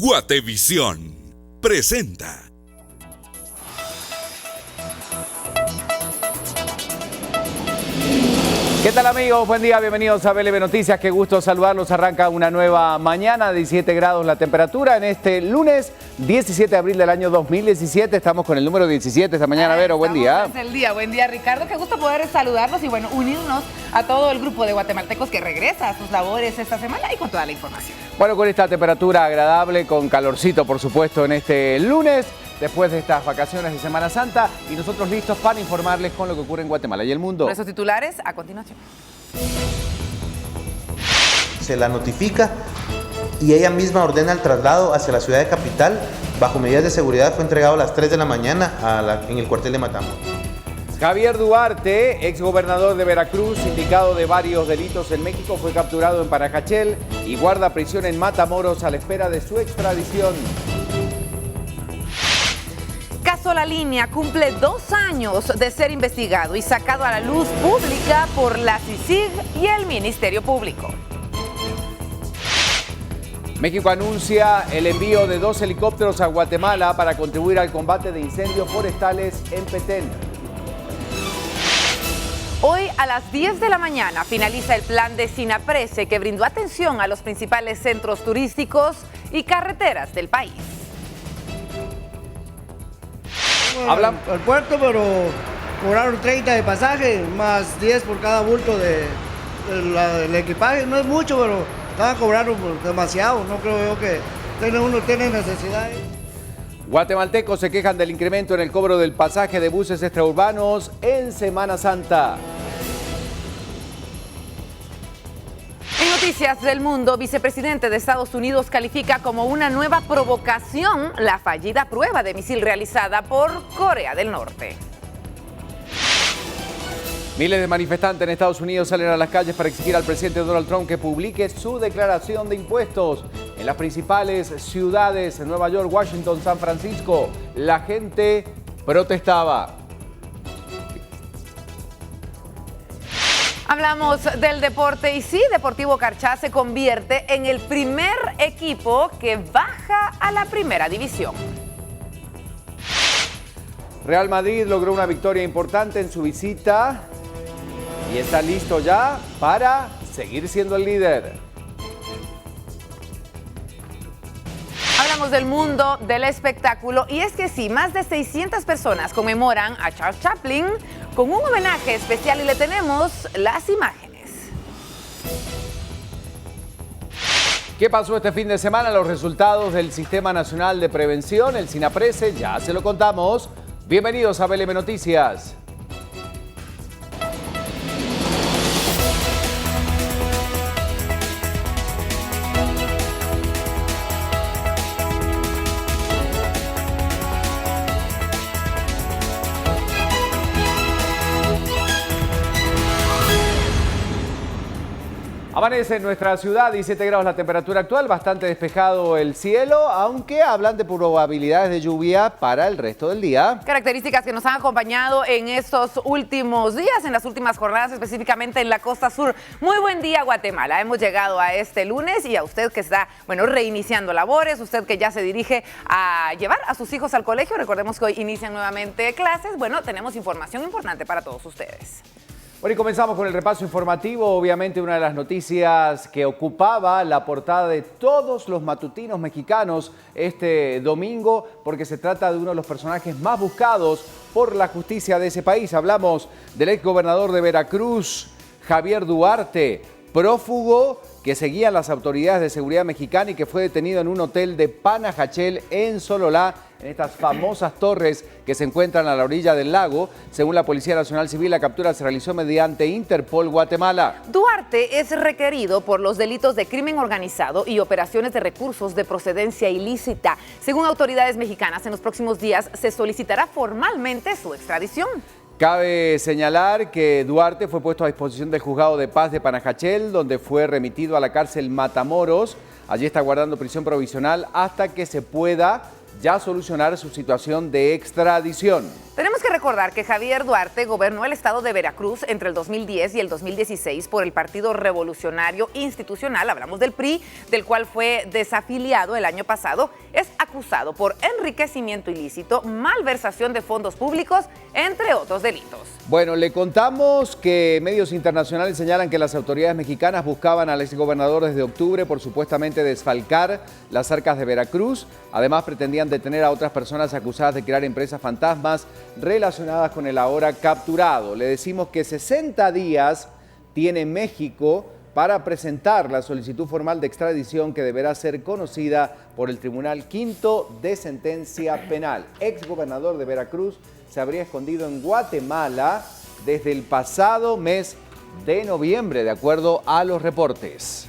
Guatevisión presenta. ¿Qué tal, amigos? Buen día, bienvenidos a BLB Noticias. Qué gusto saludarlos. Arranca una nueva mañana, 17 grados la temperatura en este lunes 17 de abril del año 2017. Estamos con el número 17 esta mañana. Vero, buen día. Es el día. Buen día, Ricardo. Qué gusto poder saludarlos y bueno, unirnos a todo el grupo de guatemaltecos que regresa a sus labores esta semana y con toda la información. Bueno, con esta temperatura agradable, con calorcito, por supuesto, en este lunes, después de estas vacaciones de Semana Santa, y nosotros listos para informarles con lo que ocurre en Guatemala y el mundo. Nuestros titulares a continuación. Se la notifica y ella misma ordena el traslado hacia la ciudad de Capital. Bajo medidas de seguridad fue entregado a las 3 de la mañana en el cuartel de Matamoros. Javier Duarte, exgobernador de Veracruz, indicado de varios delitos en México, fue capturado en Panajachel y guarda prisión en Matamoros a la espera de su extradición. Caso La Línea cumple 2 años de ser investigado y sacado a la luz pública por la CICIG y el Ministerio Público. México anuncia el envío de 2 helicópteros a Guatemala para contribuir al combate de incendios forestales en Petén. Hoy a las 10 de la mañana finaliza el plan de SINAPRESE que brindó atención a los principales centros turísticos y carreteras del país. Hablan al puerto, pero cobraron 30 de pasaje, más 10 por cada bulto del equipaje. No es mucho, pero estaban cobrando demasiado. No creo yo que uno tiene necesidades. Guatemaltecos se quejan del incremento en el cobro del pasaje de buses extraurbanos en Semana Santa. En noticias del mundo, vicepresidente de Estados Unidos califica como una nueva provocación la fallida prueba de misil realizada por Corea del Norte. Miles de manifestantes en Estados Unidos salen a las calles para exigir al presidente Donald Trump que publique su declaración de impuestos. En las principales ciudades, en Nueva York, Washington, San Francisco, la gente protestaba. Hablamos del deporte y sí, Deportivo Carchá se convierte en el primer equipo que baja a la primera división. Real Madrid logró una victoria importante en su visita y está listo ya para seguir siendo el líder. Hablamos del mundo del espectáculo y es que sí, más de 600 personas conmemoran a Charles Chaplin con un homenaje especial y le tenemos las imágenes. ¿Qué pasó este fin de semana? Los resultados del Sistema Nacional de Prevención, el SINAPRESE, ya se lo contamos. Bienvenidos a BLB Noticias. Amanece en nuestra ciudad, 17 grados la temperatura actual, bastante despejado el cielo, aunque hablan de probabilidades de lluvia para el resto del día. Características que nos han acompañado en estos últimos días, en las últimas jornadas, específicamente en la costa sur. Muy buen día, Guatemala. Hemos llegado a este lunes y a usted que está, reiniciando labores, usted que ya se dirige a llevar a sus hijos al colegio. Recordemos que hoy inician nuevamente clases. Bueno, tenemos información importante para todos ustedes. Bueno, y comenzamos con el repaso informativo. Obviamente una de las noticias que ocupaba la portada de todos los matutinos mexicanos este domingo, porque se trata de uno de los personajes más buscados por la justicia de ese país. Hablamos del exgobernador de Veracruz, Javier Duarte, prófugo que seguían las autoridades de seguridad mexicana y que fue detenido en un hotel de Panajachel en Sololá, en estas famosas torres que se encuentran a la orilla del lago. Según la Policía Nacional Civil, la captura se realizó mediante Interpol Guatemala. Duarte es requerido por los delitos de crimen organizado y operaciones de recursos de procedencia ilícita. Según autoridades mexicanas, en los próximos días se solicitará formalmente su extradición. Cabe señalar que Duarte fue puesto a disposición del Juzgado de Paz de Panajachel, donde fue remitido a la cárcel Matamoros. Allí está guardando prisión provisional hasta que se pueda ya solucionar su situación de extradición. Tenemos que recordar que Javier Duarte gobernó el estado de Veracruz entre el 2010 y el 2016 por el Partido Revolucionario Institucional, hablamos del PRI, del cual fue desafiliado el año pasado. Es acusado por enriquecimiento ilícito, malversación de fondos públicos, entre otros delitos. Bueno, le contamos que medios internacionales señalan que las autoridades mexicanas buscaban al exgobernador desde octubre por supuestamente desfalcar las arcas de Veracruz. Además, pretendían detener a otras personas acusadas de crear empresas fantasmas relacionadas con el ahora capturado. Le decimos que 60 días tiene México para presentar la solicitud formal de extradición que deberá ser conocida por el Tribunal Quinto de Sentencia Penal. Exgobernador de Veracruz se habría escondido en Guatemala desde el pasado mes de noviembre, de acuerdo a los reportes.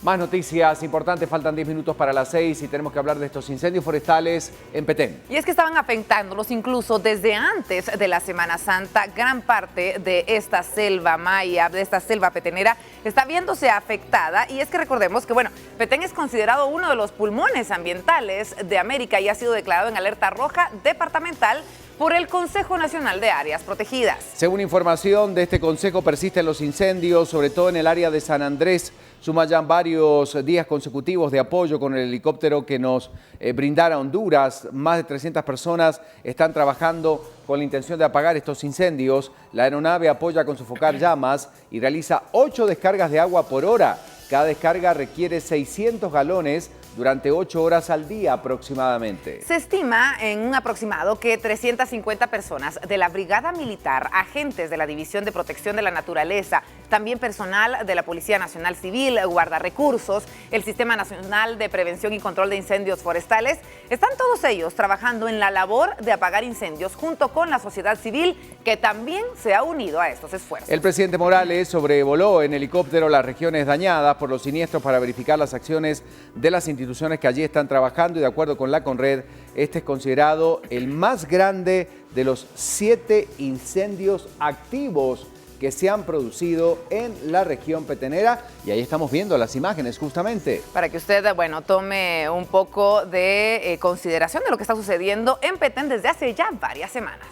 Más noticias importantes, faltan 10 minutos para las 6 y tenemos que hablar de estos incendios forestales en Petén. Y es que estaban afectándolos incluso desde antes de la Semana Santa. Gran parte de esta selva maya, de esta selva petenera, está viéndose afectada. Y es que recordemos que, bueno, Petén es considerado uno de los pulmones ambientales de América y ha sido declarado en alerta roja departamental por el Consejo Nacional de Áreas Protegidas. Según información de este consejo, persisten los incendios, sobre todo en el área de San Andrés. Suman ya varios días consecutivos de apoyo con el helicóptero que nos brindara Honduras. Más de 300 personas están trabajando con la intención de apagar estos incendios. La aeronave apoya con sofocar llamas y realiza 8 descargas de agua por hora. Cada descarga requiere 600 galones durante 8 horas al día aproximadamente. Se estima en un aproximado que 350 personas de la Brigada Militar, agentes de la División de Protección de la Naturaleza, también personal de la Policía Nacional Civil, guardarrecursos, el Sistema Nacional de Prevención y Control de Incendios Forestales, están todos ellos trabajando en la labor de apagar incendios junto con la sociedad civil, que también se ha unido a estos esfuerzos. El presidente Morales sobrevoló en helicóptero las regiones dañadas por los siniestros para verificar las acciones de las instituciones que allí están trabajando y de acuerdo con la Conred, este es considerado el más grande de los 7 incendios activos que se han producido en la región petenera y ahí estamos viendo las imágenes justamente. Para que usted, bueno, tome un poco de consideración de lo que está sucediendo en Petén desde hace ya varias semanas.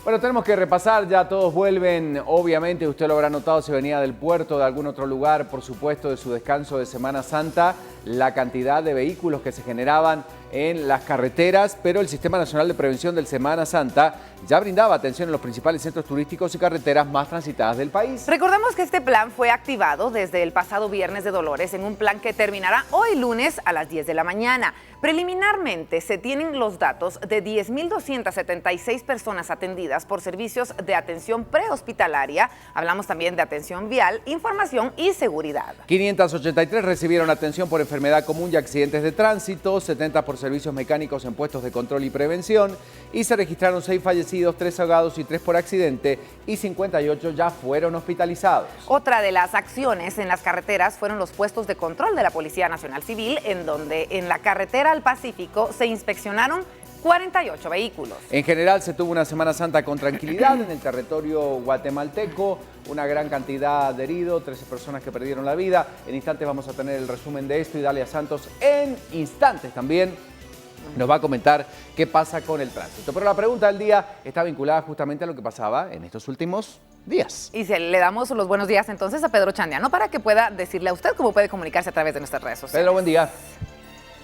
Bueno, tenemos que repasar, ya todos vuelven, obviamente usted lo habrá notado si venía del puerto, de algún otro lugar, por supuesto de su descanso de Semana Santa, la cantidad de vehículos que se generaban en las carreteras, pero el Sistema Nacional de Prevención del Semana Santa ya brindaba atención en los principales centros turísticos y carreteras más transitadas del país. Recordemos que este plan fue activado desde el pasado Viernes de Dolores en un plan que terminará hoy lunes a las 10 de la mañana. Preliminarmente se tienen los datos de 10.276 personas atendidas por servicios de atención prehospitalaria, hablamos también de atención vial, información y seguridad. 583 recibieron atención por enfermedad común y accidentes de tránsito, 70 por servicios mecánicos en puestos de control y prevención y se registraron 6 fallecidos, 3 ahogados y 3 por accidente y 58 ya fueron hospitalizados. Otra de las acciones en las carreteras fueron los puestos de control de la Policía Nacional Civil, en donde en la carretera al Pacífico se inspeccionaron 48 vehículos. En general se tuvo una Semana Santa con tranquilidad en el territorio guatemalteco, una gran cantidad de heridos, 13 personas que perdieron la vida. En instantes vamos a tener el resumen de esto y Dalia Santos en instantes también nos va a comentar qué pasa con el tránsito. Pero la pregunta del día está vinculada justamente a lo que pasaba en estos últimos días. Y le damos los buenos días entonces a Pedro Chandiano para que pueda decirle a usted cómo puede comunicarse a través de nuestras redes sociales. Pedro, buen día.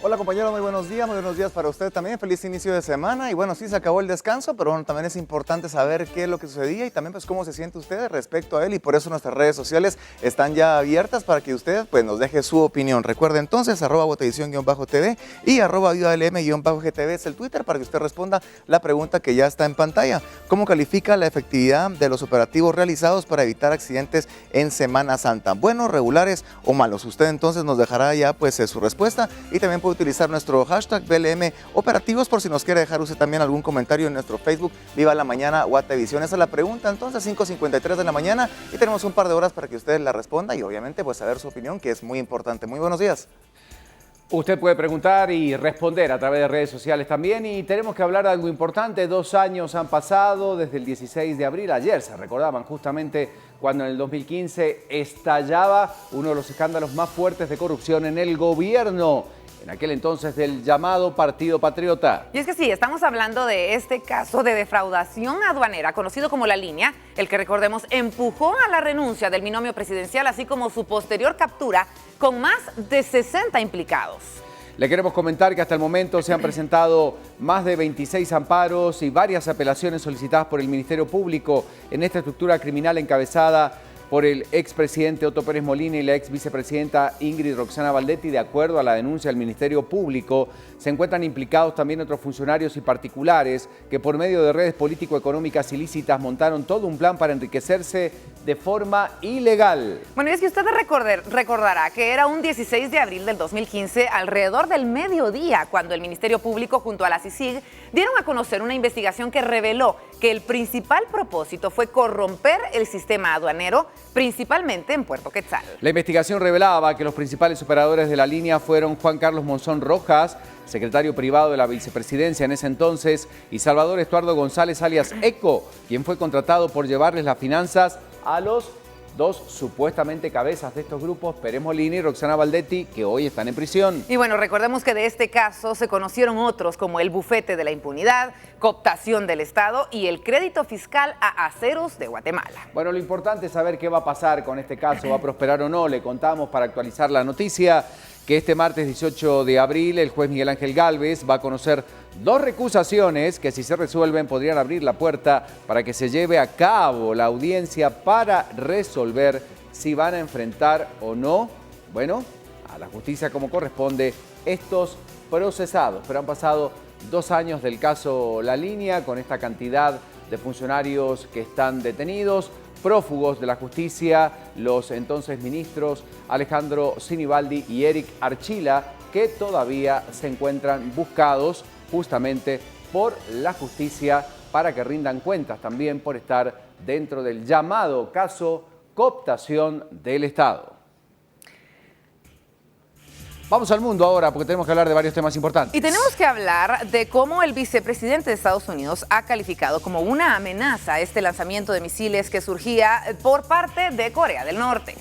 Hola compañero, muy buenos días para usted también, feliz inicio de semana y bueno, sí se acabó el descanso, pero bueno, también es importante saber qué es lo que sucedía y también pues cómo se siente usted respecto a él y por eso nuestras redes sociales están ya abiertas para que usted pues nos deje su opinión. Recuerde entonces, @botevisión_tv y @vivalm_gtv es el Twitter para que usted responda la pregunta que ya está en pantalla. ¿Cómo califica la efectividad de los operativos realizados para evitar accidentes en Semana Santa? ¿Buenos, regulares o malos? Usted entonces nos dejará ya pues su respuesta y también puede utilizar nuestro hashtag BLM Operativos por si nos quiere dejar usted también algún comentario en nuestro Facebook Viva la Mañana Guatevisión. Esa es la pregunta entonces, 5:53 de la mañana y tenemos un par de horas para que usted la responda y obviamente pues saber su opinión, que es muy importante. Muy buenos días. Usted puede preguntar y responder a través de redes sociales también y tenemos que hablar de algo importante. 2 años han pasado desde el 16 de abril, ayer se recordaban justamente cuando en el 2015 estallaba uno de los escándalos más fuertes de corrupción en el gobierno. en aquel entonces del llamado Partido Patriota. Y es que sí, estamos hablando de este caso de defraudación aduanera, conocido como La Línea, el que, recordemos, empujó a la renuncia del binomio presidencial, así como su posterior captura con más de 60 implicados. Le queremos comentar que hasta el momento se han presentado más de 26 amparos y varias apelaciones solicitadas por el Ministerio Público en esta estructura criminal encabezada por el expresidente Otto Pérez Molina y la ex vicepresidenta Ingrid Roxana Valdetti. De acuerdo a la denuncia del Ministerio Público, se encuentran implicados también otros funcionarios y particulares que por medio de redes político-económicas ilícitas montaron todo un plan para enriquecerse de forma ilegal. Bueno, y es que usted recordará que era un 16 de abril del 2015, alrededor del mediodía, cuando el Ministerio Público junto a la CICIG dieron a conocer una investigación que reveló que el principal propósito fue corromper el sistema aduanero, principalmente en Puerto Quetzal. La investigación revelaba que los principales operadores de la línea fueron Juan Carlos Monzón Rojas, secretario privado de la vicepresidencia en ese entonces, y Salvador Estuardo González alias Eco, quien fue contratado por llevarles las finanzas a los dos supuestamente cabezas de estos grupos, Pérez Molina y Roxana Valdetti, que hoy están en prisión. Y bueno, recordemos que de este caso se conocieron otros como el bufete de la impunidad, cooptación del Estado y el crédito fiscal a aceros de Guatemala. Bueno, lo importante es saber qué va a pasar con este caso, va a prosperar o no. Le contamos para actualizar la noticia que este martes 18 de abril el juez Miguel Ángel Gálvez va a conocer dos recusaciones que, si se resuelven, podrían abrir la puerta para que se lleve a cabo la audiencia para resolver si van a enfrentar o no, bueno, a la justicia como corresponde, estos procesados. Pero han pasado 2 años del caso La Línea, con esta cantidad de funcionarios que están detenidos, prófugos de la justicia, los entonces ministros Alejandro Sinibaldi y Eric Archila, que todavía se encuentran buscados justamente por la justicia para que rindan cuentas también por estar dentro del llamado caso cooptación del Estado. Vamos al mundo ahora porque tenemos que hablar de varios temas importantes. Y tenemos que hablar de cómo el vicepresidente de Estados Unidos ha calificado como una amenaza este lanzamiento de misiles que surgía por parte de Corea del Norte.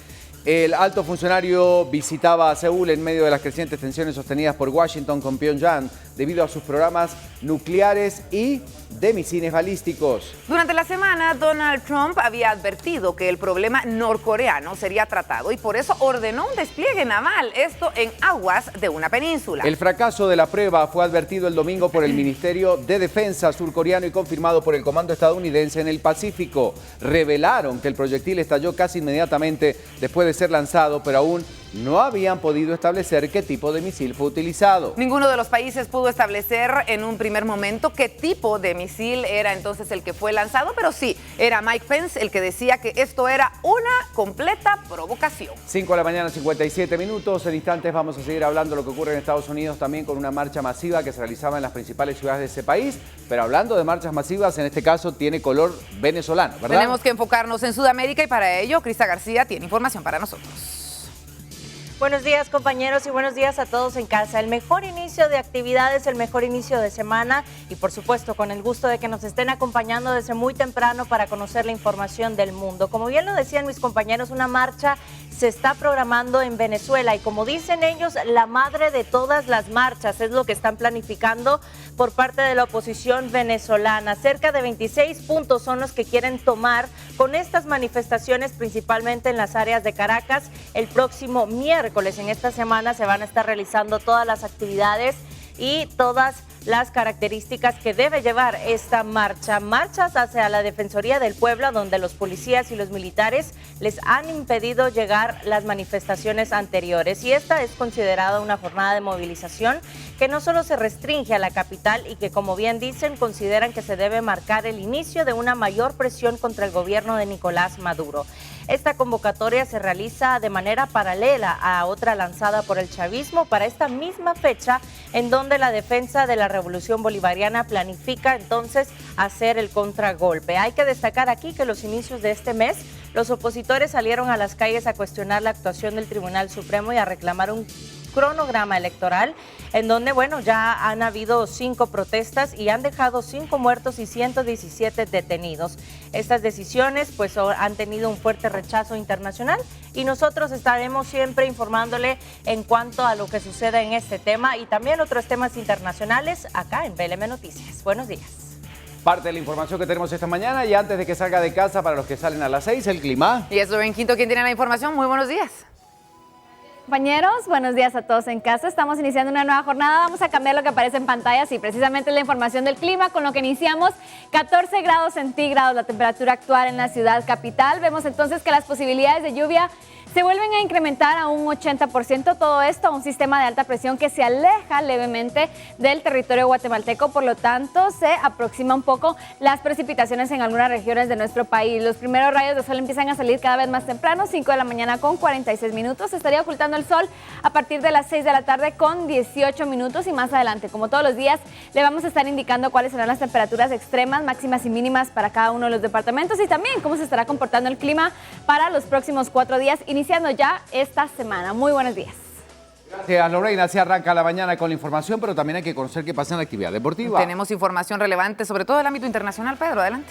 El alto funcionario visitaba a Seúl en medio de las crecientes tensiones sostenidas por Washington con Pyongyang debido a sus programas nucleares y de misiles balísticos. Durante la semana, Donald Trump había advertido que el problema norcoreano sería tratado y por eso ordenó un despliegue naval, esto en aguas de una península. El fracaso de la prueba fue advertido el domingo por el Ministerio de Defensa surcoreano y confirmado por el Comando estadounidense en el Pacífico. Revelaron que el proyectil estalló casi inmediatamente después de ser lanzado, pero aún no habían podido establecer qué tipo de misil fue utilizado. Ninguno de los países pudo establecer en un primer momento qué tipo de misil era entonces el que fue lanzado, pero sí, era Mike Pence el que decía que esto era una completa provocación. 5 de la mañana, 57 minutos. En instantes vamos a seguir hablando de lo que ocurre en Estados Unidos también con una marcha masiva que se realizaba en las principales ciudades de ese país. Pero hablando de marchas masivas, en este caso tiene color venezolano, ¿verdad? Tenemos que enfocarnos en Sudamérica y para ello Crista García tiene información para nosotros. Buenos días, compañeros, y buenos días a todos en casa. El mejor inicio de actividades, el mejor inicio de semana y, por supuesto, con el gusto de que nos estén acompañando desde muy temprano para conocer la información del mundo. Como bien lo decían mis compañeros, una marcha se está programando en Venezuela y, como dicen ellos, la madre de todas las marchas es lo que están planificando por parte de la oposición venezolana. Cerca de 26 puntos son los que quieren tomar con estas manifestaciones, principalmente en las áreas de Caracas. El próximo miércoles, en esta semana, se van a estar realizando todas las actividades y todas las características que debe llevar esta marcha. Marchas hacia la Defensoría del Pueblo, donde los policías y los militares les han impedido llegar las manifestaciones anteriores. Y esta es considerada una jornada de movilización que no solo se restringe a la capital y que, como bien dicen, consideran que se debe marcar el inicio de una mayor presión contra el gobierno de Nicolás Maduro. Esta convocatoria se realiza de manera paralela a otra lanzada por el chavismo para esta misma fecha, en donde la defensa de la Revolución Bolivariana planifica entonces hacer el contragolpe. Hay que destacar aquí que los inicios de este mes, los opositores salieron a las calles a cuestionar la actuación del Tribunal Supremo y a reclamar un cronograma electoral, en donde, bueno, ya han habido 5 protestas y han dejado 5 muertos y 117 detenidos. Estas decisiones, pues, han tenido un fuerte rechazo internacional y nosotros estaremos siempre informándole en cuanto a lo que suceda en este tema y también otros temas internacionales acá en BLM Noticias. Buenos días. Parte de la información que tenemos esta mañana y antes de que salga de casa, para los que salen a las 6, el clima. Y es Rubén Quinto quien tiene la información. Muy buenos días. Compañeros, buenos días a todos en casa. Estamos iniciando una nueva jornada. Vamos a cambiar lo que aparece en pantallas y precisamente la información del clima, con lo que iniciamos 14 grados centígrados la temperatura actual en la ciudad capital. Vemos entonces que las posibilidades de lluvia se vuelven a incrementar a un 80%, todo esto a un sistema de alta presión que se aleja levemente del territorio guatemalteco, por lo tanto se aproxima un poco las precipitaciones en algunas regiones de nuestro país. Los primeros rayos de sol empiezan a salir cada vez más temprano, 5 de la mañana con 46 minutos, se estaría ocultando el sol a partir de las 6 de la tarde con 18 minutos y más adelante, como todos los días, le vamos a estar indicando cuáles serán las temperaturas extremas, máximas y mínimas para cada uno de los departamentos y también cómo se estará comportando el clima para los próximos 4 días, iniciando ya esta semana. Muy buenos días. Gracias, Lorena. Así arranca la mañana con la información, pero también hay que conocer qué pasa en la actividad deportiva. Tenemos información relevante, sobre todo del ámbito internacional. Pedro, adelante.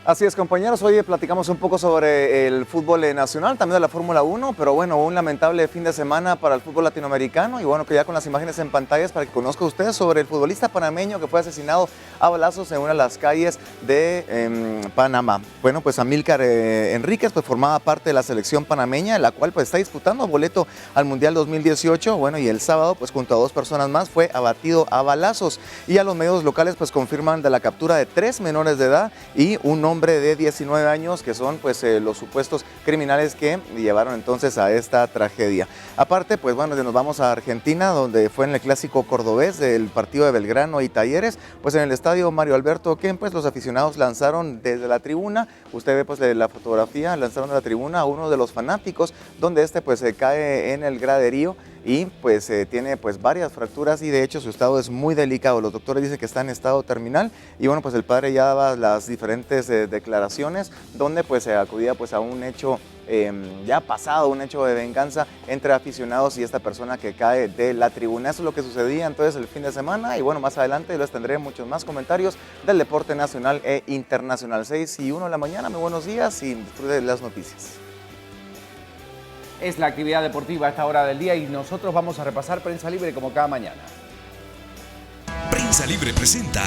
Así es, compañeros, hoy platicamos un poco sobre el fútbol nacional, también de la Fórmula 1, pero bueno, un lamentable fin de semana para el fútbol latinoamericano y bueno, que ya con las imágenes en pantallas para que conozca usted sobre el futbolista panameño que fue asesinado a balazos en una de las calles de Panamá. Bueno, pues Amílcar Enríquez pues formaba parte de la selección panameña, la cual pues está disputando boleto al Mundial 2018, bueno, y el sábado pues junto a 2 personas más fue abatido a balazos y a los medios locales pues confirman de la captura de 3 menores de edad y un hombre de 19 años que son pues los supuestos criminales que llevaron entonces a esta tragedia. Aparte, pues bueno, nos vamos a Argentina, donde fue en el clásico cordobés del partido de Belgrano y Talleres, pues en el estadio Mario Alberto Kempes los aficionados lanzaron desde la tribuna, usted ve pues la fotografía, lanzaron de la tribuna a uno de los fanáticos, donde este pues se cae en el graderío y pues tiene pues varias fracturas y de hecho su estado es muy delicado. Los doctores dicen que está en estado terminal y bueno, pues el padre ya daba las diferentes declaraciones donde pues se acudía pues a un hecho ya pasado, un hecho de venganza entre aficionados y esta persona que cae de la tribuna. Eso es lo que sucedía entonces el fin de semana y bueno, más adelante les tendré muchos más comentarios del deporte nacional e internacional. 6:01 de la mañana, muy buenos días y disfrute de las noticias. Es la actividad deportiva a esta hora del día y nosotros vamos a repasar Prensa Libre como cada mañana. Prensa Libre presenta.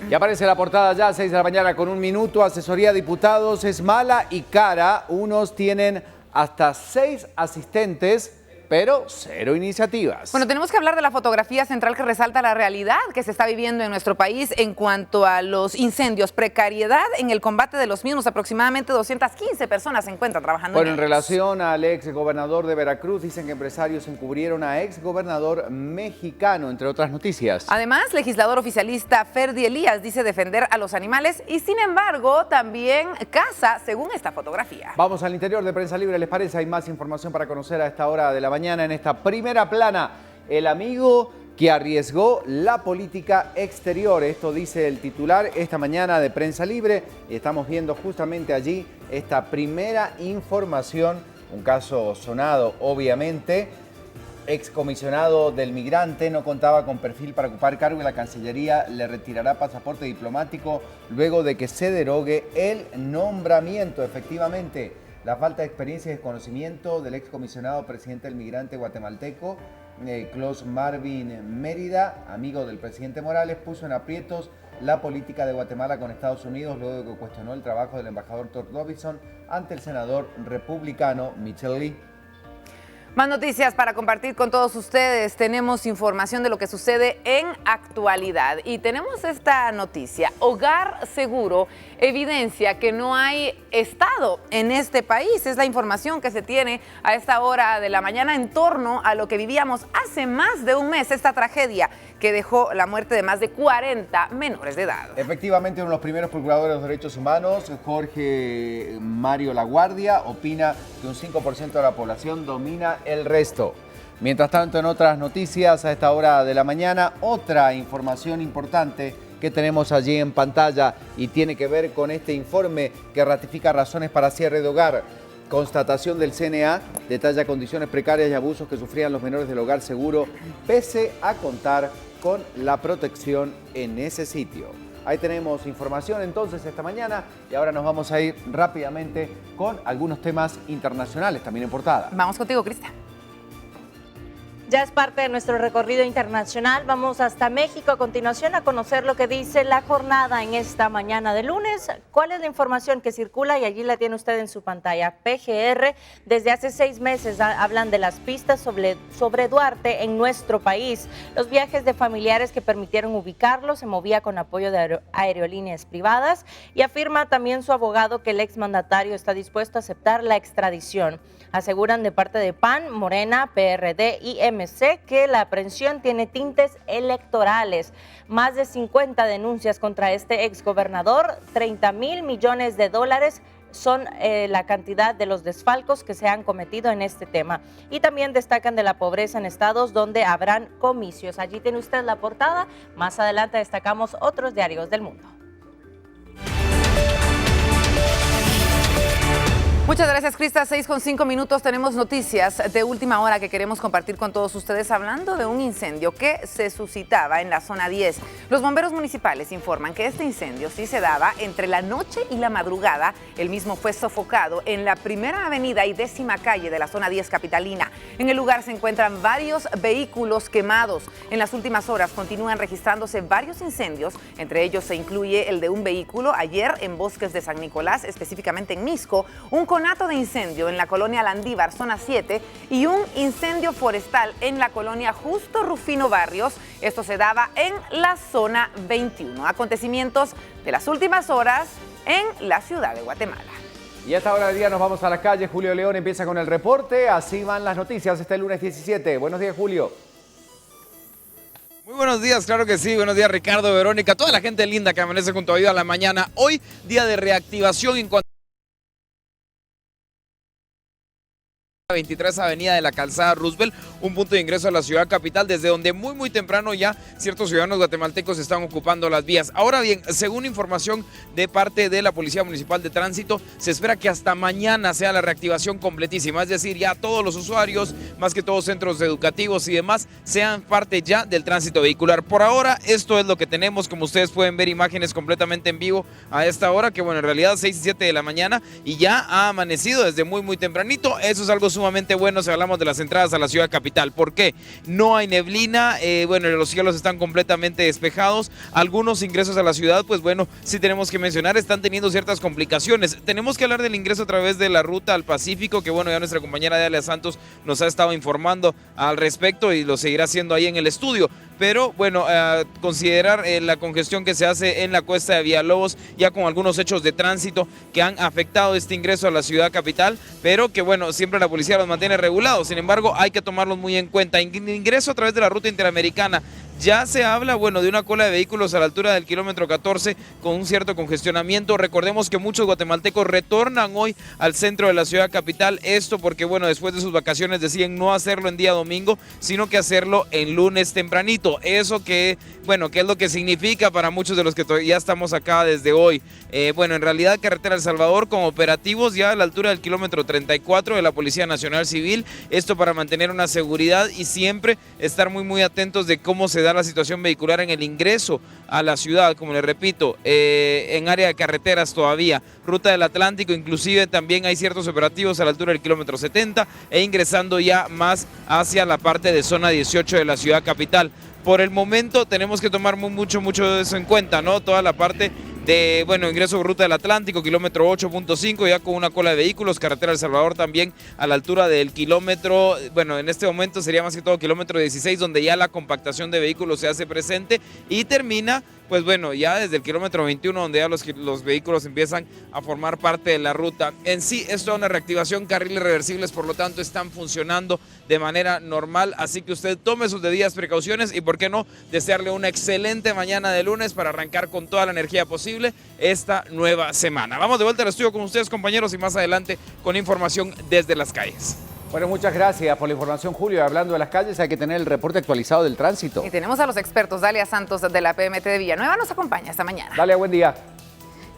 Ya aparece la portada ya, 6 de la mañana con 1 minuto. Asesoría de diputados es mala y cara. Unos tienen hasta 6 asistentes, pero 0 iniciativas. Bueno, tenemos que hablar de la fotografía central que resalta la realidad que se está viviendo en nuestro país en cuanto a los incendios, precariedad en el combate de los mismos. Aproximadamente 215 personas se encuentran trabajando Bueno, en relación al ex gobernador de Veracruz, dicen que empresarios encubrieron a ex gobernador mexicano, entre otras noticias. Además, legislador oficialista Ferdi Elías dice defender a los animales y sin embargo también caza según esta fotografía. Vamos al interior de Prensa Libre, ¿les parece? Hay más información para conocer a esta hora de la mañana en esta primera plana. El amigo que arriesgó la política exterior. Esto dice el titular esta mañana de Prensa Libre. Y estamos viendo justamente allí esta primera información. Un caso sonado, obviamente. Excomisionado del migrante, no contaba con perfil para ocupar cargo y la Cancillería le retirará pasaporte diplomático luego de que se derogue el nombramiento. Efectivamente, la falta de experiencia y desconocimiento del excomisionado presidente del migrante guatemalteco, Klaus Marvin Mérida, amigo del presidente Morales, puso en aprietos la política de Guatemala con Estados Unidos luego de que cuestionó el trabajo del embajador Todd Robinson ante el senador republicano Mitchell Lee. Más noticias para compartir con todos ustedes. Tenemos información de lo que sucede en actualidad y tenemos esta noticia. Hogar Seguro evidencia que no hay Estado en este país. Es la información que se tiene a esta hora de la mañana en torno a lo que vivíamos hace más de un mes, esta tragedia que dejó la muerte de más de 40 menores de edad. Efectivamente, uno de los primeros procuradores de los derechos humanos, Jorge Mario Laguardia, opina que un 5% de la población domina el resto. Mientras tanto, en otras noticias a esta hora de la mañana, otra información importante que tenemos allí en pantalla y tiene que ver con este informe que ratifica razones para cierre de hogar. Constatación del CNA detalla condiciones precarias y abusos que sufrían los menores del Hogar Seguro, pese a contar con la protección en ese sitio. Ahí tenemos información entonces esta mañana y ahora nos vamos a ir rápidamente con algunos temas internacionales también en portada. Vamos contigo, Crista. Ya es parte de nuestro recorrido internacional. Vamos hasta México a continuación a conocer lo que dice la jornada en esta mañana de lunes. ¿Cuál es la información que circula? Y allí la tiene usted en su pantalla. PGR, desde hace 6 meses hablan de las pistas sobre Duarte en nuestro país. Los viajes de familiares que permitieron ubicarlo se movía con apoyo de aerolíneas privadas y afirma también su abogado que el exmandatario está dispuesto a aceptar la extradición. Aseguran de parte de PAN, Morena, PRD y MC que la aprehensión tiene tintes electorales. Más de 50 denuncias contra este exgobernador, 30,000 millones de dólares son la cantidad de los desfalcos que se han cometido en este tema. Y también destacan de la pobreza en estados donde habrán comicios. Allí tiene usted la portada. Más adelante destacamos otros diarios del mundo. Muchas gracias, Crista. 6:05. Tenemos noticias de última hora que queremos compartir con todos ustedes, hablando de un incendio que se suscitaba en la zona 10. Los bomberos municipales informan que este incendio sí se daba entre la noche y la madrugada. El mismo fue sofocado en la primera avenida y 10ª calle de la zona 10 capitalina. En el lugar se encuentran varios vehículos quemados. En las últimas horas continúan registrándose varios incendios. Entre ellos se incluye el de un vehículo ayer en Bosques de San Nicolás, específicamente en Misco, un conato de incendio en la colonia Landívar, zona 7, y un incendio forestal en la colonia Justo Rufino Barrios. Esto se daba en la zona 21. Acontecimientos de las últimas horas en la ciudad de Guatemala. Y a esta hora del día nos vamos a la calle. Julio León empieza con el reporte. Así van las noticias este lunes 17. Buenos días, Julio. Muy buenos días, claro que sí. Buenos días, Ricardo, Verónica, toda la gente linda que amanece junto a Vida a la mañana. Hoy, día de reactivación en cuanto 23 Avenida de la Calzada Roosevelt, un punto de ingreso a la ciudad capital, desde donde muy temprano ya ciertos ciudadanos guatemaltecos están ocupando las vías. Ahora bien, según información de parte de la Policía Municipal de Tránsito, se espera que hasta mañana sea la reactivación completísima, es decir, ya todos los usuarios, más que todos centros educativos y demás, sean parte ya del tránsito vehicular. Por ahora, esto es lo que tenemos. Como ustedes pueden ver, imágenes completamente en vivo a esta hora, que bueno, en realidad 6 y 7 de la mañana, y ya ha amanecido desde muy tempranito. Eso es algo sumamente bueno si hablamos de las entradas a la ciudad capital. ¿Por qué? No hay neblina, bueno, los cielos están completamente despejados. Algunos ingresos a la ciudad, pues bueno, sí tenemos que mencionar, están teniendo ciertas complicaciones. Tenemos que hablar del ingreso a través de la ruta al Pacífico, que bueno, ya nuestra compañera Dalia Santos nos ha estado informando al respecto y lo seguirá haciendo ahí en el estudio. Pero bueno, considerar la congestión que se hace en la cuesta de Villalobos, ya con algunos hechos de tránsito que han afectado este ingreso a la ciudad capital, pero que bueno, siempre la policía los mantiene regulados. Sin embargo, hay que tomarlos muy en cuenta. Ingreso a través de la ruta interamericana. Ya se habla, bueno, de una cola de vehículos a la altura del kilómetro 14 con un cierto congestionamiento. Recordemos que muchos guatemaltecos retornan hoy al centro de la ciudad capital. Esto porque, bueno, después de sus vacaciones deciden no hacerlo en día domingo, sino que hacerlo en lunes tempranito. Eso que, bueno, ¿qué es lo que significa para muchos de los que ya estamos acá desde hoy? Bueno, en realidad Carretera El Salvador con operativos ya a la altura del kilómetro 34 de la Policía Nacional Civil. Esto para mantener una seguridad y siempre estar muy atentos de cómo se da la situación vehicular en el ingreso a la ciudad, como les repito, en área de carreteras todavía, ruta del Atlántico, inclusive también hay ciertos operativos a la altura del kilómetro 70 e ingresando ya más hacia la parte de zona 18 de la ciudad capital. Por el momento tenemos que tomar mucho de eso en cuenta, ¿no? Toda la parte de, bueno, ingreso por ruta del Atlántico, kilómetro 8.5, ya con una cola de vehículos, Carretera El Salvador también a la altura del kilómetro, bueno, en este momento sería más que todo kilómetro 16, donde ya la compactación de vehículos se hace presente y termina, pues bueno, ya desde el kilómetro 21, donde ya los vehículos empiezan a formar parte de la ruta. En sí, es toda una reactivación, carriles reversibles, por lo tanto, están funcionando de manera normal, así que usted tome sus debidas precauciones y, por qué no, desearle una excelente mañana de lunes para arrancar con toda la energía posible esta nueva semana. Vamos de vuelta al estudio con ustedes, compañeros, y más adelante con información desde las calles. Bueno, muchas gracias por la información, Julio. Y hablando de las calles, hay que tener el reporte actualizado del tránsito. Y tenemos a los expertos. Dalia Santos de la PMT de Villanueva nos acompaña esta mañana. Dalia, buen día.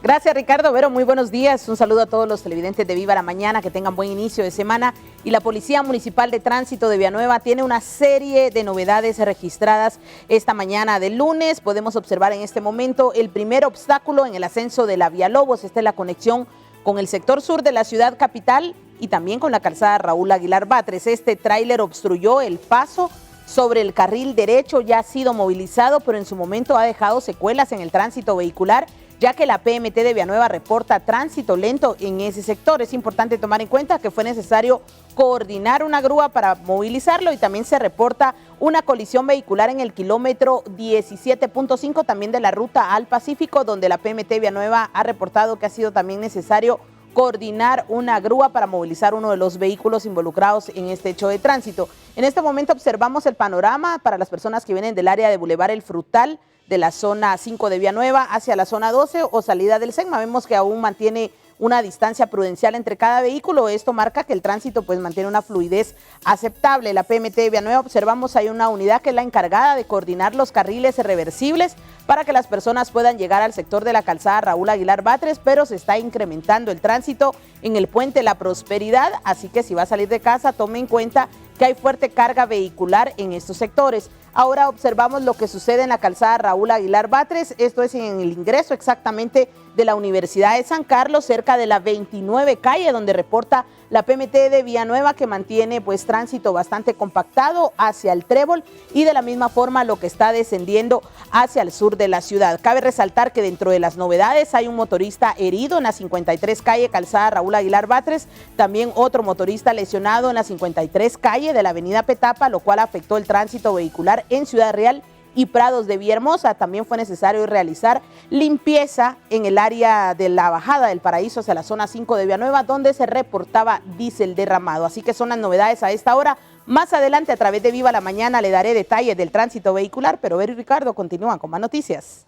Gracias, Ricardo. Vero, muy buenos días. Un saludo a todos los televidentes de Viva la Mañana, que tengan buen inicio de semana. Y la Policía Municipal de Tránsito de Villanueva tiene una serie de novedades registradas esta mañana del lunes. Podemos observar en este momento el primer obstáculo en el ascenso de la Villalobos. Esta es la conexión con el sector sur de la ciudad capital y también con la calzada Raúl Aguilar Batres. Este tráiler obstruyó el paso sobre el carril derecho, ya ha sido movilizado, pero en su momento ha dejado secuelas en el tránsito vehicular, ya que la PMT de Villanueva reporta tránsito lento en ese sector. Es importante tomar en cuenta que fue necesario coordinar una grúa para movilizarlo y también se reporta una colisión vehicular en el kilómetro 17.5 también de la ruta al Pacífico, donde la PMT Villanueva ha reportado que ha sido también necesario coordinar una grúa para movilizar uno de los vehículos involucrados en este hecho de tránsito. En este momento observamos el panorama para las personas que vienen del área de Boulevard El Frutal, de la zona 5 de Villanueva hacia la zona 12 o salida del SEGMA. Vemos que aún mantiene una distancia prudencial entre cada vehículo. Esto marca que el tránsito pues mantiene una fluidez aceptable. La PMT de Villanueva observamos hay una unidad que es la encargada de coordinar los carriles reversibles para que las personas puedan llegar al sector de la calzada Raúl Aguilar Batres, pero se está incrementando el tránsito en el puente La Prosperidad, así que si va a salir de casa tome en cuenta que hay fuerte carga vehicular en estos sectores. Ahora observamos lo que sucede en la calzada Raúl Aguilar Batres, esto es en el ingreso exactamente de la Universidad de San Carlos, cerca de la 29 calle, donde reporta la PMT de Villanueva que mantiene pues tránsito bastante compactado hacia el Trébol y de la misma forma lo que está descendiendo hacia el sur de la ciudad. Cabe resaltar que dentro de las novedades hay un motorista herido en la 53 calle calzada Raúl Aguilar Batres, también otro motorista lesionado en la 53 calle de la avenida Petapa, lo cual afectó el tránsito vehicular en Ciudad Real y Prados de Villahermosa. También fue necesario realizar limpieza en el área de la bajada del Paraíso hacia la zona 5 de Villanueva, donde se reportaba diésel derramado. Así que son las novedades a esta hora. Más adelante, a través de Viva la Mañana, le daré detalles del tránsito vehicular, pero Vero y Ricardo continúan con más noticias.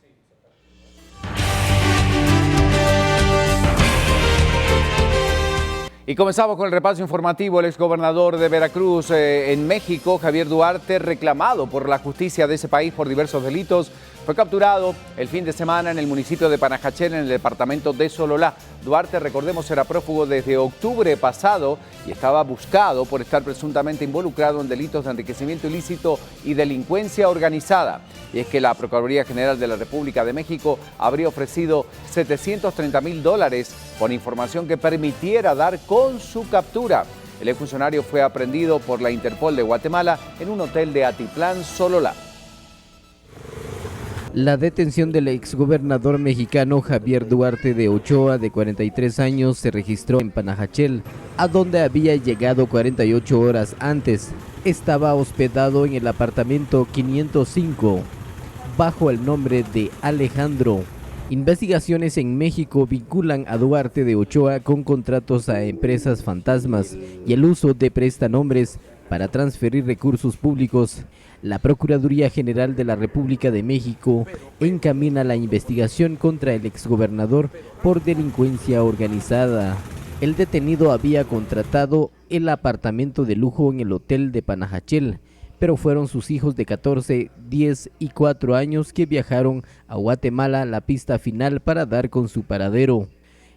Y comenzamos con el repaso informativo. El exgobernador de Veracruz en México, Javier Duarte, reclamado por la justicia de ese país por diversos delitos, fue capturado el fin de semana en el municipio de Panajachel, en el departamento de Sololá. Duarte, recordemos, era prófugo desde octubre pasado y estaba buscado por estar presuntamente involucrado en delitos de enriquecimiento ilícito y delincuencia organizada. Y es que la Procuraduría General de la República de México habría ofrecido $730,000 por información que permitiera dar con su captura. El exfuncionario fue aprehendido por la Interpol de Guatemala en un hotel de Atitlán, Sololá. La detención del exgobernador mexicano Javier Duarte de Ochoa, de 43 años, se registró en Panajachel, a donde había llegado 48 horas antes. Estaba hospedado en el apartamento 505, bajo el nombre de Alejandro. Investigaciones en México vinculan a Duarte de Ochoa con contratos a empresas fantasmas y el uso de prestanombres para transferir recursos públicos. La Procuraduría General de la República de México encamina la investigación contra el exgobernador por delincuencia organizada. El detenido había contratado el apartamento de lujo en el hotel de Panajachel, pero fueron sus hijos de 14, 10 y 4 años que viajaron a Guatemala, la pista final para dar con su paradero.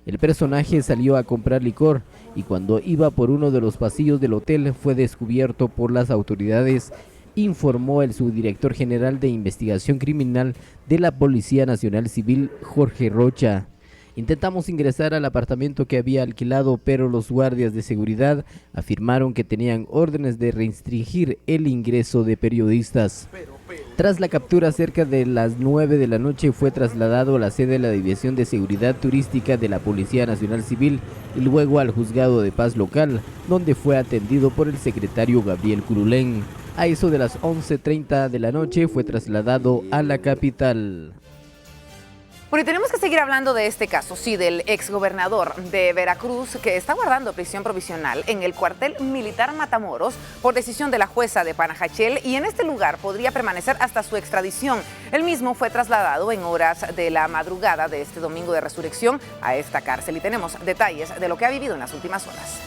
El personaje salió a comprar licor y cuando iba por uno de los pasillos del hotel fue descubierto por las autoridades, informó el subdirector general de investigación criminal de la Policía Nacional Civil, Jorge Rocha. Intentamos ingresar al apartamento que había alquilado, pero los guardias de seguridad afirmaron que tenían órdenes de restringir el ingreso de periodistas. Tras la captura cerca de las 9 de la noche fue trasladado a la sede de la División de Seguridad Turística de la Policía Nacional Civil y luego al Juzgado de Paz Local, donde fue atendido por el secretario Gabriel Curulén. A eso de las 11:30 de la noche fue trasladado a la capital. Bueno, y tenemos que seguir hablando de este caso, sí, del exgobernador de Veracruz que está guardando prisión provisional en el cuartel militar Matamoros por decisión de la jueza de Panajachel y en este lugar podría permanecer hasta su extradición. Él mismo fue trasladado en horas de la madrugada de este domingo de resurrección a esta cárcel y tenemos detalles de lo que ha vivido en las últimas horas.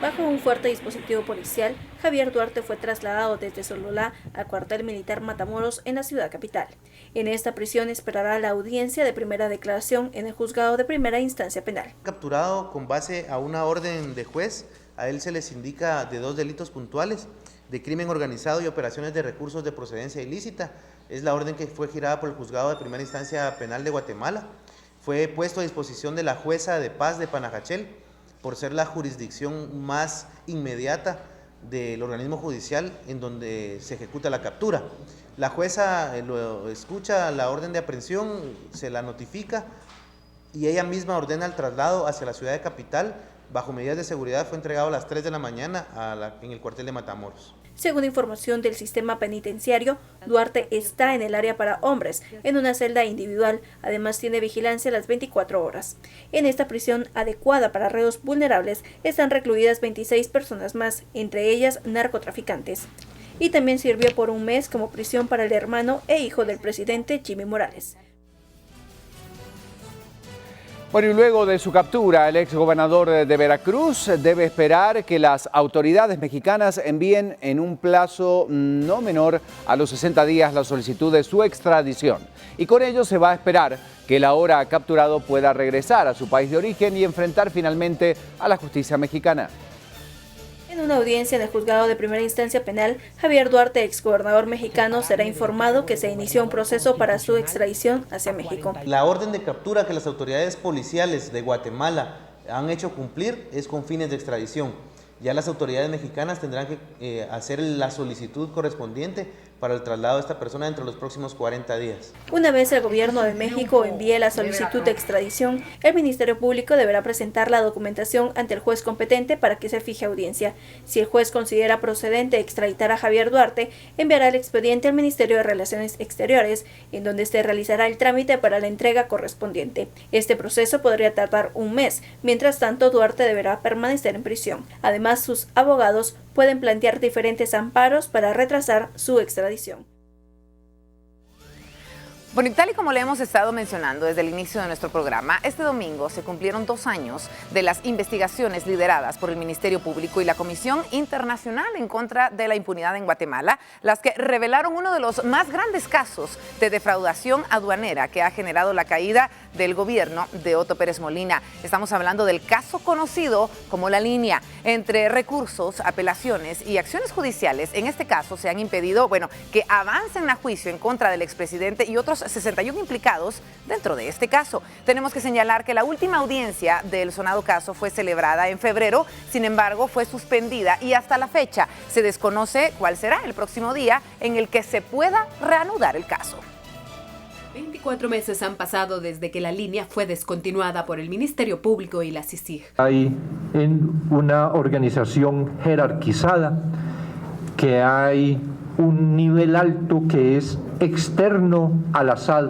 Bajo un fuerte dispositivo policial, Javier Duarte fue trasladado desde Sololá al cuartel militar Matamoros en la ciudad capital. En esta prisión esperará la audiencia de primera declaración en el juzgado de primera instancia penal. Capturado con base a una orden de juez, a él se les indica de 2 delitos puntuales, de crimen organizado y operaciones de recursos de procedencia ilícita. Es la orden que fue girada por el juzgado de primera instancia penal de Guatemala. Fue puesto a disposición de la jueza de paz de Panajachel, por ser la jurisdicción más inmediata del organismo judicial en donde se ejecuta la captura. La jueza lo escucha la orden de aprehensión, se la notifica y ella misma ordena el traslado hacia la ciudad de capital. Bajo medidas de seguridad fue entregado a las 3 de la mañana en el cuartel de Matamoros. Según información del sistema penitenciario, Duarte está en el área para hombres, en una celda individual, además tiene vigilancia las 24 horas. En esta prisión adecuada para reos vulnerables están recluidas 26 personas más, entre ellas narcotraficantes. Y también sirvió por un mes como prisión para el hermano e hijo del presidente Jimmy Morales. Bueno, y luego de su captura, el exgobernador de Veracruz debe esperar que las autoridades mexicanas envíen en un plazo no menor a los 60 días la solicitud de su extradición. Y con ello se va a esperar que el ahora capturado pueda regresar a su país de origen y enfrentar finalmente a la justicia mexicana. En una audiencia en el juzgado de primera instancia penal, Javier Duarte, exgobernador mexicano, será informado que se inició un proceso para su extradición hacia México. La orden de captura que las autoridades policiales de Guatemala han hecho cumplir es con fines de extradición. Ya las autoridades mexicanas tendrán que hacer la solicitud correspondiente para el traslado de esta persona entre los próximos 40 días. Una vez el gobierno de México envíe la solicitud de extradición, el Ministerio Público deberá presentar la documentación ante el juez competente para que se fije audiencia. Si el juez considera procedente extraditar a Javier Duarte, enviará el expediente al Ministerio de Relaciones Exteriores, en donde se realizará el trámite para la entrega correspondiente. Este proceso podría tardar un mes. Mientras tanto, Duarte deberá permanecer en prisión. Además, sus abogados pueden plantear diferentes amparos para retrasar su extradición. Bueno, y tal y como le hemos estado mencionando desde el inicio de nuestro programa, este domingo se cumplieron 2 años de las investigaciones lideradas por el Ministerio Público y la Comisión Internacional en contra de la impunidad en Guatemala, las que revelaron uno de los más grandes casos de defraudación aduanera que ha generado la caída del gobierno de Otto Pérez Molina. Estamos hablando del caso conocido como La Línea. Entre recursos, apelaciones y acciones judiciales, en este caso se han impedido, que avancen a juicio en contra del expresidente y otros 61 implicados dentro de este caso. Tenemos que señalar que la última audiencia del sonado caso fue celebrada en febrero, sin embargo fue suspendida y hasta la fecha se desconoce cuál será el próximo día en el que se pueda reanudar el caso. 24 meses han pasado desde que La Línea fue descontinuada por el Ministerio Público y la CICIG. Hay en una organización jerarquizada que hay un nivel alto que es externo a la SAD,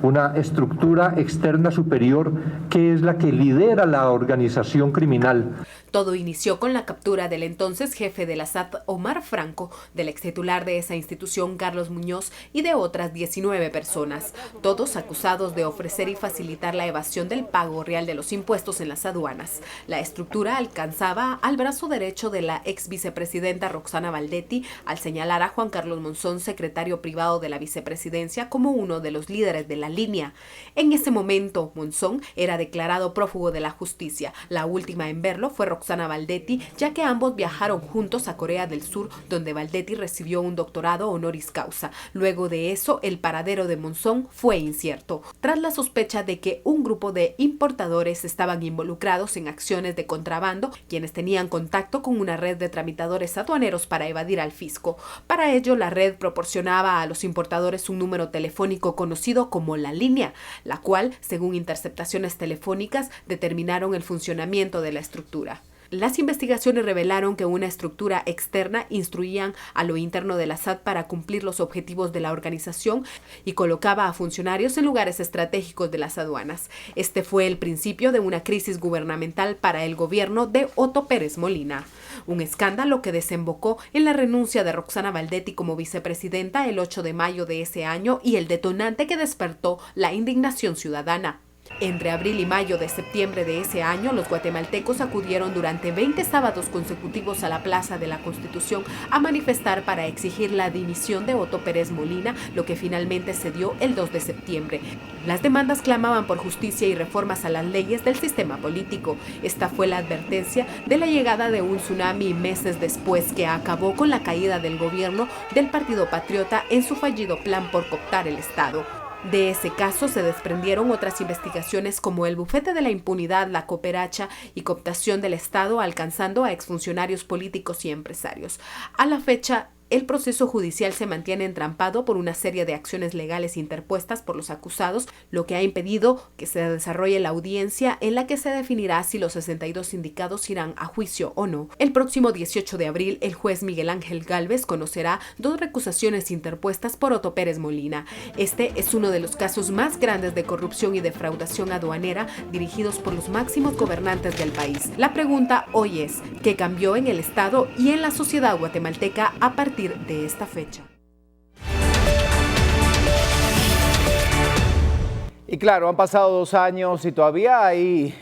una estructura externa superior que es la que lidera la organización criminal. Todo inició con la captura del entonces jefe de la SAT, Omar Franco, del extitular de esa institución, Carlos Muñoz, y de otras 19 personas, todos acusados de ofrecer y facilitar la evasión del pago real de los impuestos en las aduanas. La estructura alcanzaba al brazo derecho de la ex vicepresidenta Roxana Valdetti al señalar a Juan Carlos Monzón, secretario privado de la vicepresidencia, como uno de los líderes de La Línea. En ese momento, Monzón era declarado prófugo de la justicia. La última en verlo fue Roxana Valdetti, ya que ambos viajaron juntos a Corea del Sur, donde Valdetti recibió un doctorado honoris causa. Luego de eso, el paradero de Monzón fue incierto, tras la sospecha de que un grupo de importadores estaban involucrados en acciones de contrabando, quienes tenían contacto con una red de tramitadores aduaneros para evadir al fisco. Para ello, la red proporcionaba a los importadores un número telefónico conocido como La Línea, la cual, según interceptaciones telefónicas, determinaron el funcionamiento de la estructura. Las investigaciones revelaron que una estructura externa instruían a lo interno de la SAT para cumplir los objetivos de la organización y colocaba a funcionarios en lugares estratégicos de las aduanas. Este fue el principio de una crisis gubernamental para el gobierno de Otto Pérez Molina. Un escándalo que desembocó en la renuncia de Roxana Valdetti como vicepresidenta el 8 de mayo de ese año y el detonante que despertó la indignación ciudadana. Entre abril y mayo de septiembre de ese año, los guatemaltecos acudieron durante 20 sábados consecutivos a la Plaza de la Constitución a manifestar para exigir la dimisión de Otto Pérez Molina, lo que finalmente se dio el 2 de septiembre. Las demandas clamaban por justicia y reformas a las leyes del sistema político. Esta fue la advertencia de la llegada de un tsunami meses después que acabó con la caída del gobierno del Partido Patriota en su fallido plan por cooptar el Estado. De ese caso se desprendieron otras investigaciones como el bufete de la impunidad, la cooperacha y cooptación del Estado, alcanzando a exfuncionarios políticos y empresarios. A la fecha, el proceso judicial se mantiene entrampado por una serie de acciones legales interpuestas por los acusados, lo que ha impedido que se desarrolle la audiencia en la que se definirá si los 62 indicados irán a juicio o no. El próximo 18 de abril, el juez Miguel Ángel Gálvez conocerá 2 recusaciones interpuestas por Otto Pérez Molina. Este es uno de los casos más grandes de corrupción y defraudación aduanera dirigidos por los máximos gobernantes del país. La pregunta hoy es, ¿qué cambió en el Estado y en la sociedad guatemalteca a partir de esta fecha? Y claro, han pasado 2 años y todavía hay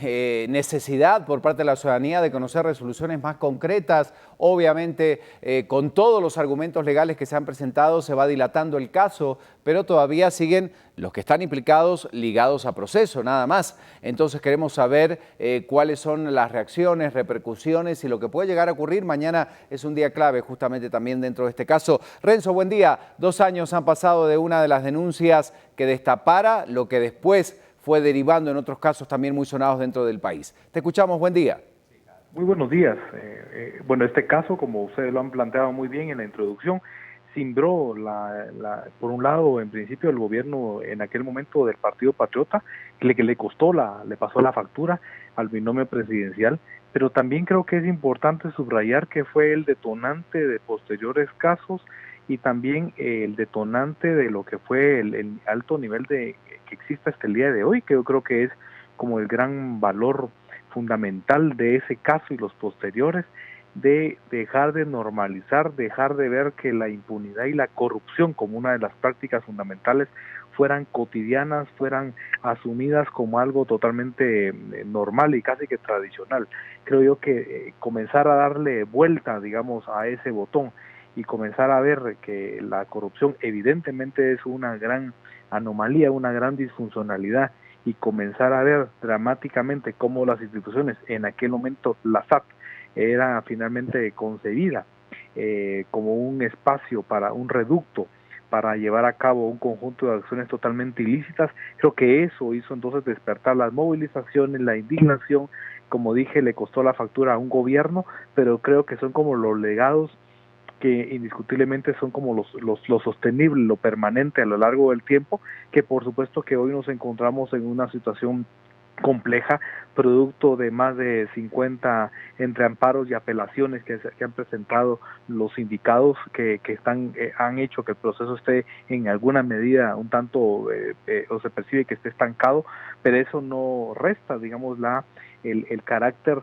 necesidad por parte de la ciudadanía de conocer resoluciones más concretas. Obviamente, con todos los argumentos legales que se han presentado, se va dilatando el caso, pero todavía siguen los que están implicados ligados a proceso, nada más. Entonces queremos saber cuáles son las reacciones, repercusiones y lo que puede llegar a ocurrir. Mañana es un día clave justamente también dentro de este caso. Renzo, buen día. 2 años han pasado de una de las denuncias que destapara lo que después fue derivando en otros casos también muy sonados dentro del país. Te escuchamos, buen día. Muy buenos días. Bueno, este caso, como ustedes lo han planteado muy bien en la introducción, cimbró por un lado, en principio, el gobierno en aquel momento del Partido Patriota, que le costó, le pasó la factura al binomio presidencial, pero también creo que es importante subrayar que fue el detonante de posteriores casos y también el detonante de lo que fue el alto nivel que existe hasta el día de hoy, que yo creo que es como el gran valor fundamental de ese caso y los posteriores, de dejar de normalizar, dejar de ver que la impunidad y la corrupción como una de las prácticas fundamentales fueran cotidianas, fueran asumidas como algo totalmente normal y casi que tradicional. Creo yo que comenzar a darle vuelta, digamos, a ese botón y comenzar a ver que la corrupción evidentemente es una gran anomalía, una gran disfuncionalidad, y comenzar a ver dramáticamente cómo las instituciones, en aquel momento la SAT, era finalmente concebida como un espacio para un reducto para llevar a cabo un conjunto de acciones totalmente ilícitas. Creo que eso hizo entonces despertar las movilizaciones, la indignación. Como dije, le costó la factura a un gobierno, pero creo que son como los legados que indiscutiblemente son como lo sostenible, lo permanente a lo largo del tiempo, que por supuesto que hoy nos encontramos en una situación compleja, producto de más de 50 entre amparos y apelaciones que han presentado los sindicados que han hecho que el proceso esté en alguna medida un tanto o se percibe que esté estancado, pero eso no resta, digamos, el carácter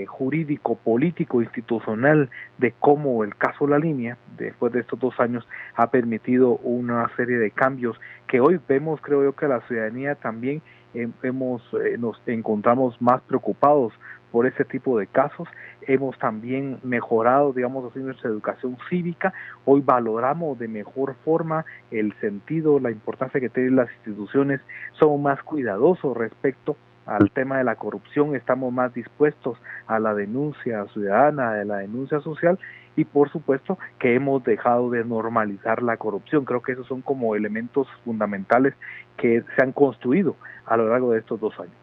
jurídico, político, institucional de cómo el caso La Línea, después de estos 2 años, ha permitido una serie de cambios que hoy vemos. Creo yo que la ciudadanía también nos encontramos más preocupados por ese tipo de casos. Hemos también mejorado, digamos así, nuestra educación cívica. Hoy valoramos de mejor forma el sentido, la importancia que tienen las instituciones. Somos más cuidadosos respecto al tema de la corrupción, estamos más dispuestos a la denuncia ciudadana, a la denuncia social, y por supuesto que hemos dejado de normalizar la corrupción. Creo que esos son como elementos fundamentales que se han construido a lo largo de estos 2 años.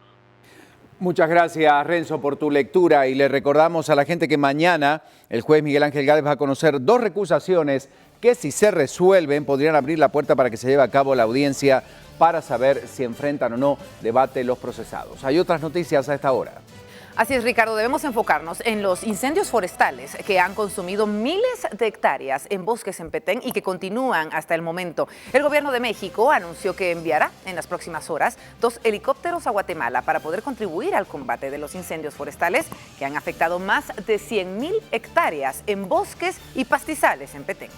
Muchas gracias, Renzo, por tu lectura, y le recordamos a la gente que mañana el juez Miguel Ángel Gálvez va a conocer 2 recusaciones que, si se resuelven, podrían abrir la puerta para que se lleve a cabo la audiencia para saber si enfrentan o no debate los procesados. Hay otras noticias a esta hora. Así es, Ricardo, debemos enfocarnos en los incendios forestales que han consumido miles de hectáreas en bosques en Petén y que continúan hasta el momento. El gobierno de México anunció que enviará en las próximas horas 2 helicópteros a Guatemala para poder contribuir al combate de los incendios forestales que han afectado más de 100,000 hectáreas en bosques y pastizales en Petén.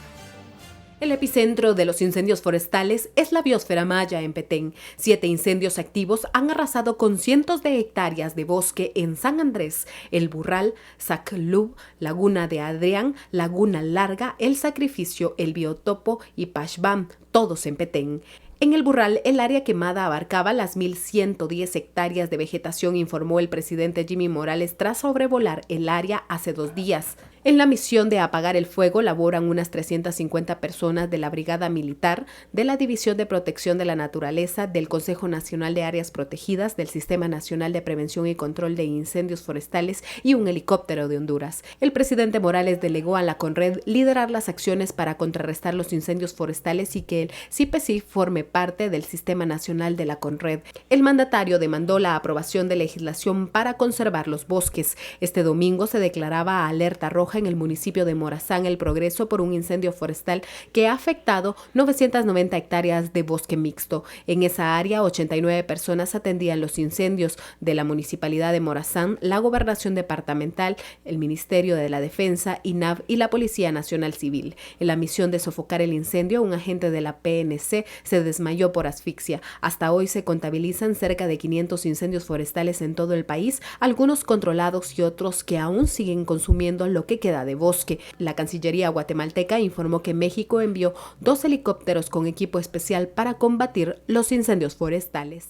El epicentro de los incendios forestales es la biosfera maya en Petén. 7 incendios activos han arrasado con cientos de hectáreas de bosque en San Andrés, El Burral, Saclub, Laguna de Adrián, Laguna Larga, El Sacrificio, El Biotopo y Pashbam, todos en Petén. En El Burral, el área quemada abarcaba las 1.110 hectáreas de vegetación, informó el presidente Jimmy Morales tras sobrevolar el área hace 2 días. En la misión de apagar el fuego laboran unas 350 personas de la Brigada Militar, de la División de Protección de la Naturaleza, del Consejo Nacional de Áreas Protegidas, del Sistema Nacional de Prevención y Control de Incendios Forestales y un helicóptero de Honduras. El presidente Morales delegó a la CONRED liderar las acciones para contrarrestar los incendios forestales y que el CIPECI forme parte del Sistema Nacional de la CONRED. El mandatario demandó la aprobación de legislación para conservar los bosques. Este domingo se declaraba alerta roja en el municipio de Morazán El Progreso por un incendio forestal que ha afectado 990 hectáreas de bosque mixto. En esa área, 89 personas atendían los incendios de la Municipalidad de Morazán, la Gobernación Departamental, el Ministerio de la Defensa, INAV y la Policía Nacional Civil. En la misión de sofocar el incendio, un agente de la PNC se desmayó por asfixia. Hasta hoy se contabilizan cerca de 500 incendios forestales en todo el país, algunos controlados y otros que aún siguen consumiendo lo que queda de bosque. La Cancillería guatemalteca informó que México envió 2 helicópteros con equipo especial para combatir los incendios forestales.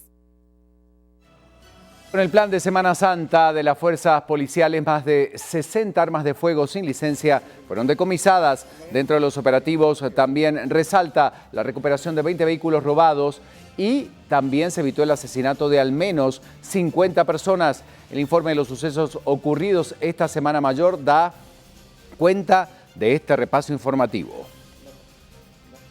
Con el plan de Semana Santa de las fuerzas policiales, más de 60 armas de fuego sin licencia fueron decomisadas. Dentro de los operativos también resalta la recuperación de 20 vehículos robados y también se evitó el asesinato de al menos 50 personas. El informe de los sucesos ocurridos esta Semana Mayor da cuenta de este repaso informativo.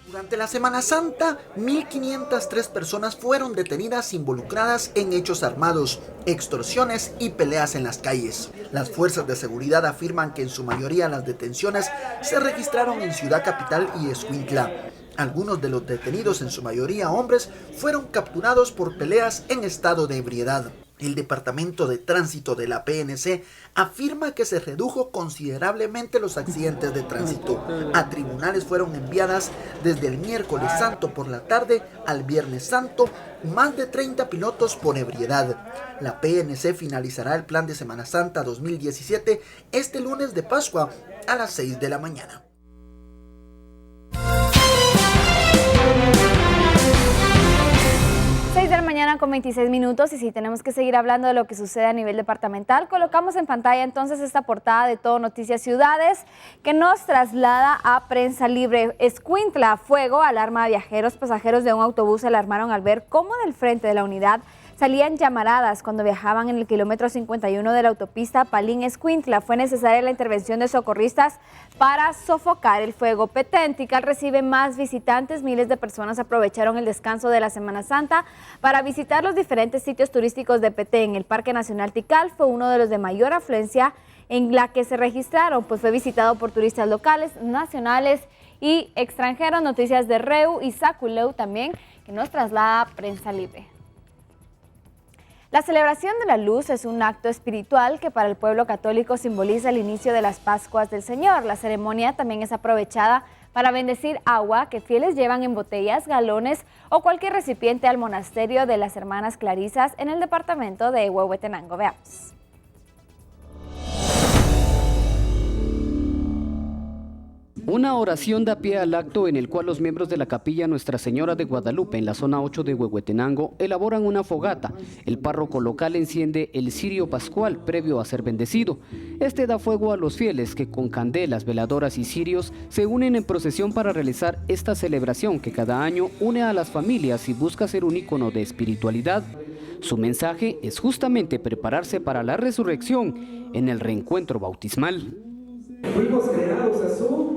Durante la Semana Santa, 1.503 personas fueron detenidas involucradas en hechos armados, extorsiones y peleas en las calles. Las fuerzas de seguridad afirman que en su mayoría las detenciones se registraron en Ciudad Capital y Escuintla. Algunos de los detenidos, en su mayoría hombres, fueron capturados por peleas en estado de ebriedad. El Departamento de Tránsito de la PNC afirma que se redujo considerablemente los accidentes de tránsito. A tribunales fueron enviadas desde el miércoles santo por la tarde al viernes santo más de 30 pilotos por ebriedad. La PNC finalizará el plan de Semana Santa 2017 este lunes de Pascua a las 6 de la mañana. 6 de la mañana con 26 minutos y si tenemos que seguir hablando de lo que sucede a nivel departamental, colocamos en pantalla entonces esta portada de Todo Noticias Ciudades que nos traslada a Prensa Libre. Escuintla, fuego, alarma a viajeros. Pasajeros de un autobús se alarmaron al ver cómo del frente de la unidad salían llamaradas cuando viajaban en el kilómetro 51 de la autopista Palín-Escuintla. Fue necesaria la intervención de socorristas para sofocar el fuego. Petén Tikal recibe más visitantes. Miles de personas aprovecharon el descanso de la Semana Santa para visitar los diferentes sitios turísticos de Petén. El Parque Nacional Tikal fue uno de los de mayor afluencia en la que se registraron, pues fue visitado por turistas locales, nacionales y extranjeros. Noticias de Reu y Saculeu también, que nos traslada a Prensa Libre. La celebración de la luz es un acto espiritual que para el pueblo católico simboliza el inicio de las Pascuas del Señor. La ceremonia también es aprovechada para bendecir agua que fieles llevan en botellas, galones o cualquier recipiente al monasterio de las Hermanas Clarisas en el departamento de Huehuetenango. Veamos. Una oración da pie al acto en el cual los miembros de la capilla Nuestra Señora de Guadalupe en la zona 8 de Huehuetenango elaboran una fogata. El párroco local enciende el cirio pascual previo a ser bendecido. Este da fuego a los fieles que con candelas, veladoras y cirios se unen en procesión para realizar esta celebración que cada año une a las familias y busca ser un ícono de espiritualidad. Su mensaje es justamente prepararse para la resurrección en el reencuentro bautismal. Fuimos creados a su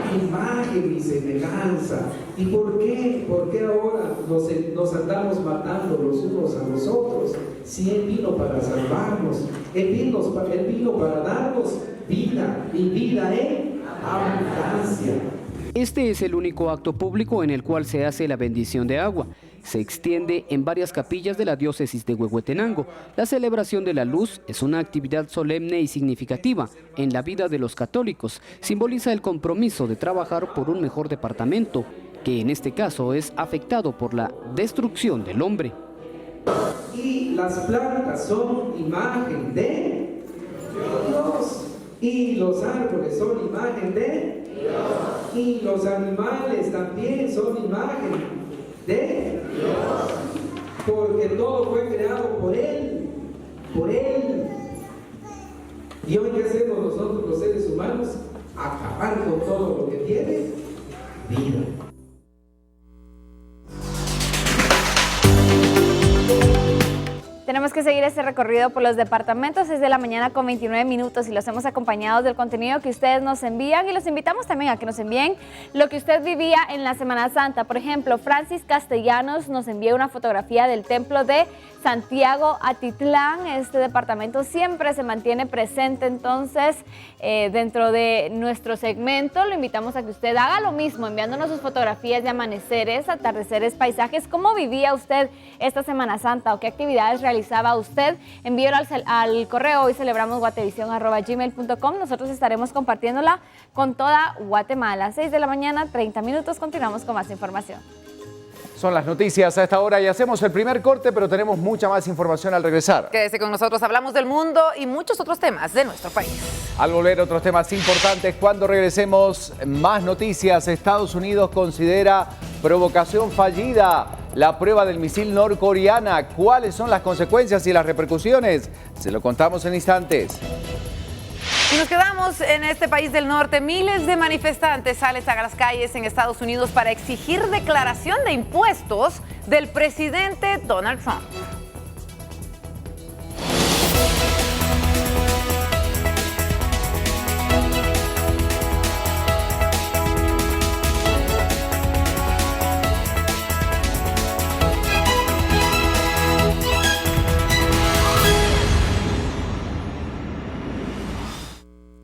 imagen y semejanza. ¿Y por qué? ¿Por qué ahora nos andamos matando los unos a los otros? Si Él vino para salvarnos, Él vino para darnos vida y vida en abundancia. Este es el único acto público en el cual se hace la bendición de agua. se extiende en varias capillas de la diócesis de Huehuetenango. La celebración de la luz es una actividad solemne y significativa en la vida de los católicos. Simboliza el compromiso de trabajar por un mejor departamento, que en este caso es afectado por la destrucción del hombre. Y las plantas son imagen de Dios. Y los árboles son imagen de Dios. Y los animales también son imagen de Dios. Porque todo fue creado por Él. Por Él. ¿Y hoy qué hacemos nosotros los seres humanos? Acabar con todo lo que tiene vida. Tenemos que seguir este recorrido por los departamentos. 6 de la mañana con 29 minutos y los hemos acompañado del contenido que ustedes nos envían y los invitamos también a que nos envíen lo que usted vivía en la Semana Santa. Por ejemplo, Francis Castellanos nos envía una fotografía del templo de Santiago Atitlán. Este departamento siempre se mantiene presente, entonces dentro de nuestro segmento lo invitamos a que usted haga lo mismo, enviándonos sus fotografías de amaneceres, atardeceres, paisajes. ¿Cómo vivía usted esta Semana Santa o qué actividades realizaba usted? Envíelo al correo hoy celebramos@gmail.com. Nosotros estaremos compartiéndola con toda Guatemala. 6 de la mañana, 30 minutos. Continuamos con más información. Son las noticias a esta hora y hacemos el primer corte, pero tenemos mucha más información al regresar. Quédese con nosotros, hablamos del mundo y muchos otros temas de nuestro país. Al volver, otros temas importantes. Cuando regresemos, más noticias. Estados Unidos considera provocación fallida la prueba del misil norcoreana. ¿Cuáles son las consecuencias y las repercusiones? Se lo contamos en instantes. Y nos quedamos en este país del norte. Miles de manifestantes salen a las calles en Estados Unidos para exigir declaración de impuestos del presidente Donald Trump.